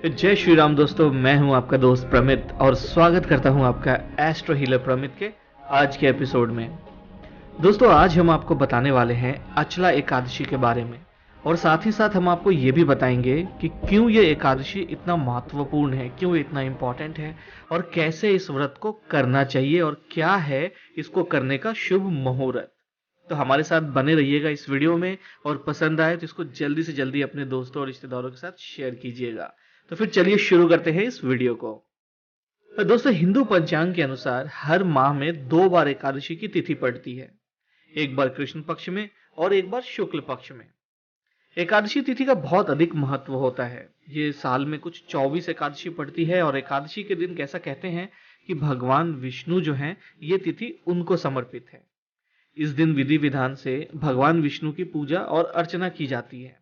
जय श्री राम दोस्तों, मैं हूं आपका दोस्त प्रमित और स्वागत करता हूं आपका एस्ट्रो हीलर प्रमित के आज के एपिसोड में। दोस्तों, आज हम आपको बताने वाले हैं अचला एकादशी के बारे में और साथ ही साथ हम आपको ये भी बताएंगे कि क्यों ये एकादशी इतना महत्वपूर्ण है, क्यों इतना इम्पोर्टेंट है और कैसे इस व्रत को करना चाहिए और क्या है इसको करने का शुभ मुहूर्त। तो हमारे साथ बने रहिएगा इस वीडियो में और पसंद आए तो इसको जल्दी से जल्दी अपने दोस्तों और रिश्तेदारों के साथ शेयर कीजिएगा। तो फिर चलिए शुरू करते हैं इस वीडियो को। तो दोस्तों, हिंदू पंचांग के अनुसार हर माह में 2 बार एकादशी की तिथि पड़ती है, एक बार कृष्ण पक्ष में और एक बार शुक्ल पक्ष में। एकादशी तिथि का बहुत अधिक महत्व होता है। ये साल में कुछ 24 एकादशी पड़ती है और एकादशी के दिन कैसा कहते हैं कि भगवान विष्णु जो हैं ये तिथि उनको समर्पित है। इस दिन विधि विधान से भगवान विष्णु की पूजा और अर्चना की जाती है।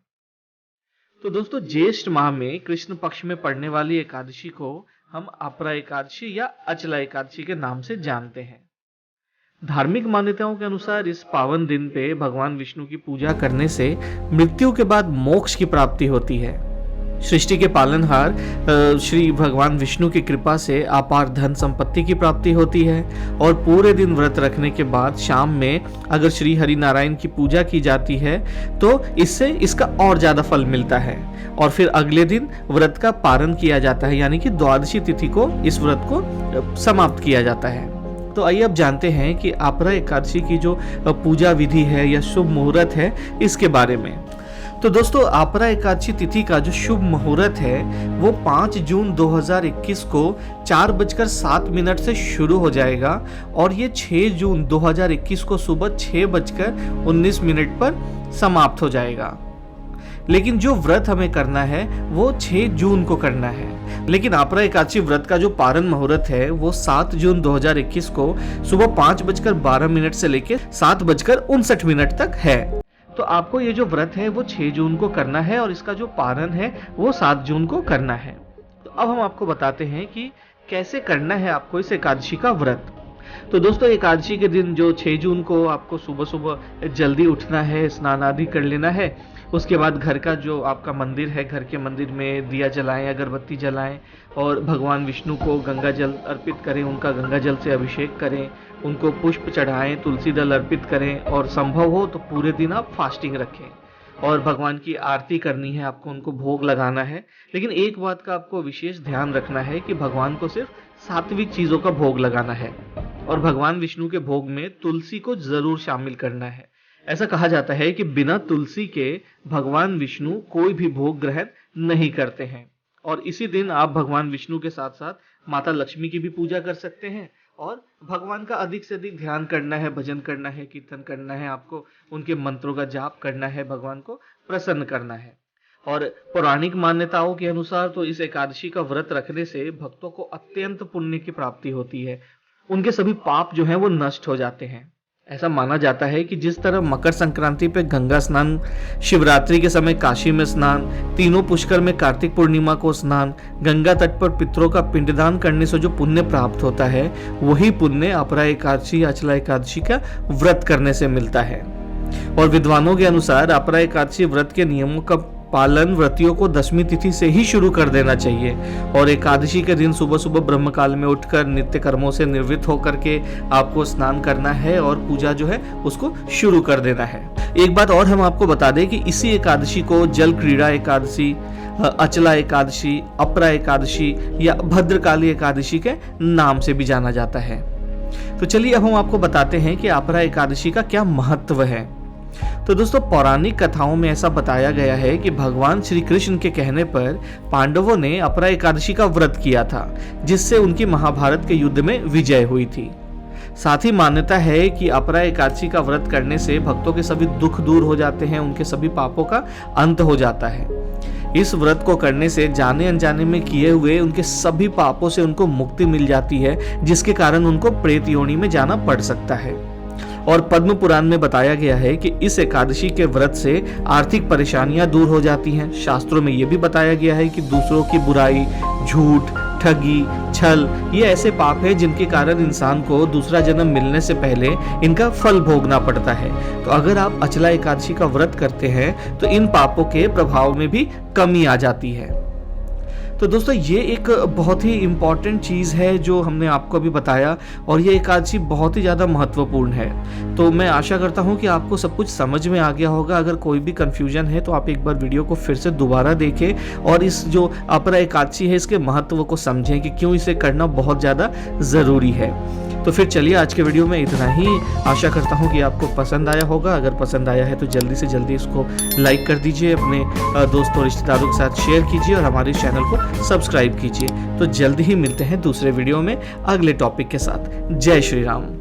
तो दोस्तों, ज्येष्ठ माह में कृष्ण पक्ष में पड़ने वाली एकादशी को हम अपरा एकादशी या अचला एकादशी के नाम से जानते हैं। धार्मिक मान्यताओं के अनुसार इस पावन दिन पे भगवान विष्णु की पूजा करने से मृत्यु के बाद मोक्ष की प्राप्ति होती है। सृष्टि के पालनहार श्री भगवान विष्णु की कृपा से अपार धन संपत्ति की प्राप्ति होती है और पूरे दिन व्रत रखने के बाद शाम में अगर श्री हरि नारायण की पूजा की जाती है तो इससे इसका और ज्यादा फल मिलता है और फिर अगले दिन व्रत का पारण किया जाता है, यानी कि द्वादशी तिथि को इस व्रत को समाप्त किया जाता है। तो आइए अब जानते हैं कि अपरा एकादशी की जो पूजा विधि है या शुभ मुहूर्त है इसके बारे में। तो दोस्तों, अपरा एकादशी तिथि का जो शुभ मुहूर्त है वो 5 जून 2021 को 4:07 से शुरू हो जाएगा और ये 6 जून 2021 को सुबह 6:19 पर समाप्त हो जाएगा। लेकिन जो व्रत हमें करना है वो 6 जून को करना है। लेकिन अपरा एकादशी व्रत का जो पारण मुहूर्त है वो 7 जून 2021 को सुबह 5:12 से लेकर 7:59 तक है। तो आपको ये जो व्रत है वो 6 जून को करना है और इसका जो पारण है वो 7 जून को करना है। तो अब हम आपको बताते हैं कि कैसे करना है आपको इस एकादशी का व्रत। तो दोस्तों, एकादशी के दिन जो 6 जून को आपको सुबह सुबह जल्दी उठना है, स्नान आदि कर लेना है। उसके बाद घर का जो आपका मंदिर है, घर के मंदिर में दिया जलाएं, अगरबत्ती जलाएं और भगवान विष्णु को गंगा जल अर्पित करें, उनका गंगा जल से अभिषेक करें, उनको पुष्प चढ़ाएं, तुलसी दल अर्पित करें और संभव हो तो पूरे दिन आप फास्टिंग रखें और भगवान की आरती करनी है, आपको उनको भोग लगाना है। लेकिन एक बात का आपको विशेष ध्यान रखना है कि भगवान को सिर्फ सात्विक चीजों का भोग लगाना है और भगवान विष्णु के भोग में तुलसी को जरूर शामिल करना है। ऐसा कहा जाता है कि बिना तुलसी के भगवान विष्णु कोई भी भोग ग्रहण नहीं करते हैं और इसी दिन आप भगवान विष्णु के साथ साथ माता लक्ष्मी की भी पूजा कर सकते हैं और भगवान का अधिक से अधिक ध्यान करना है, भजन करना है, कीर्तन करना है, आपको उनके मंत्रों का जाप करना है, भगवान को प्रसन्न करना है। और पौराणिक मान्यताओं के अनुसार तो इस एकादशी का व्रत रखने से भक्तों को अत्यंत पुण्य की प्राप्ति होती है, उनके सभी पाप जो हैं वो नष्ट हो जाते हैं। ऐसा माना जाता है कि जिस तरह मकर संक्रांति पे गंगा स्नान, शिवरात्रि के समय काशी में स्नान, तीनों पुष्कर में कार्तिक पूर्णिमा को स्नान, गंगा तट पर पितरों का पिंडदान करने से जो पुण्य प्राप्त होता है वही पुण्य अपरा एकादशी अचला एकादशी का व्रत करने से मिलता है। और विद्वानों के अनुसार अपरा एकादशी व्रत के नियमों का पालन व्रतियों को 10वीं तिथि से ही शुरू कर देना चाहिए और एकादशी के दिन सुबह सुबह ब्रह्म काल में उठकर नित्य कर्मों से निवृत्त होकर के आपको स्नान करना है और पूजा जो है उसको शुरू कर देना है। एक बात और हम आपको बता दें कि इसी एकादशी को जल क्रीड़ा एकादशी, अचला एकादशी, अपरा एकादशी या भद्रकाली एकादशी के नाम से भी जाना जाता है। तो चलिए अब हम आपको बताते हैं कि अपरा एकादशी का क्या महत्व है। तो दोस्तों, पौराणिक कथाओं में ऐसा बताया गया है कि भगवान श्री कृष्ण के कहने पर पांडवों ने अपरा एकादशी का व्रत किया था, जिससे उनकी महाभारत के युद्ध में विजय हुई थी। साथ ही मान्यता है कि अपरा एकादशी का व्रत करने से भक्तों के सभी दुख दूर हो जाते हैं, उनके सभी पापों का अंत हो जाता है। इस व्रत को करने से जाने अनजाने में किए हुए उनके सभी पापों से उनको मुक्ति मिल जाती है, जिसके कारण उनको प्रेत योनि में जाना पड़ सकता है। और पद्म पुराण में बताया गया है कि इस एकादशी के व्रत से आर्थिक परेशानियां दूर हो जाती हैं। शास्त्रों में यह भी बताया गया है कि दूसरों की बुराई, झूठ, ठगी, छल ये ऐसे पाप है जिनके कारण इंसान को दूसरा जन्म मिलने से पहले इनका फल भोगना पड़ता है। तो अगर आप अचला एकादशी का व्रत करते हैं तो इन पापों के प्रभाव में भी कमी आ जाती है। तो दोस्तों ये एक बहुत ही इम्पॉर्टेंट चीज़ है जो हमने आपको अभी बताया, और ये एकादशी बहुत ही ज़्यादा महत्वपूर्ण है। तो मैं आशा करता हूँ कि आपको सब कुछ समझ में आ गया होगा। अगर कोई भी कन्फ्यूजन है तो आप एक बार वीडियो को फिर से दोबारा देखें और इस जो अपरा एकादशी है इसके महत्व को समझें कि क्यों इसे करना बहुत ज़्यादा ज़रूरी है। तो फिर चलिए आज के वीडियो में इतना ही। आशा करता हूँ कि आपको पसंद आया होगा। अगर पसंद आया है तो जल्दी से जल्दी इसको लाइक कर दीजिए, अपने दोस्तों रिश्तेदारों के साथ शेयर कीजिए और हमारे चैनल को सब्सक्राइब कीजिए। तो जल्दी ही मिलते हैं दूसरे वीडियो में अगले टॉपिक के साथ। जय श्री राम।